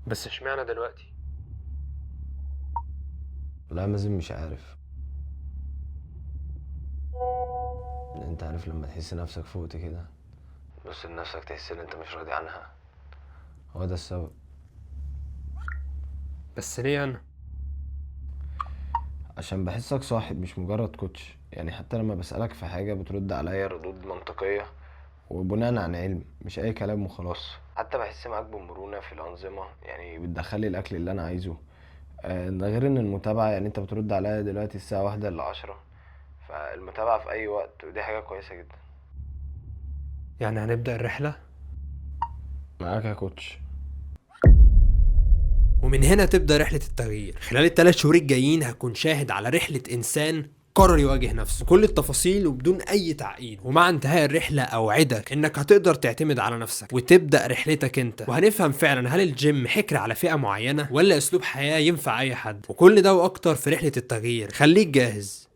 بس اشمعنى دلوقتي؟ لا مازن مش عارف. انت عارف لما تحس نفسك فوقت كده، بص لنفسك تحس ان انت مش راضي عنها، هو ده السبب. بس ليه انا؟ عشان بحسك صاحب مش مجرد كوتش، يعني حتى لما بسألك في حاجة بترد عليا ردود منطقية وبناء عن علم، مش اي كلام وخلاص. حتى بحس معاك بمرونة في الأنظمة، يعني بتدخلي الأكل اللي أنا عايزه. ده غير ان المتابعة، يعني انت بترد عليا دلوقتي الساعة 1 ل10، فالمتابعة في أي وقت ودي حاجة كويسة جدا. يعني هنبدأ الرحلة؟ معاك يا كوتش. ومن هنا تبدأ رحلة التغيير. خلال ال3 شهور الجايين هكون شاهد على رحلة إنسان قرر يواجه نفسه بكل التفاصيل وبدون أي تعقيد، ومع انتهاء الرحلة أوعدك إنك هتقدر تعتمد على نفسك وتبدأ رحلتك أنت، وهنفهم فعلا هل الجيم حكر على فئة معينة ولا أسلوب حياة ينفع أي حد. وكل ده وأكتر في رحلة التغيير، خليك جاهز.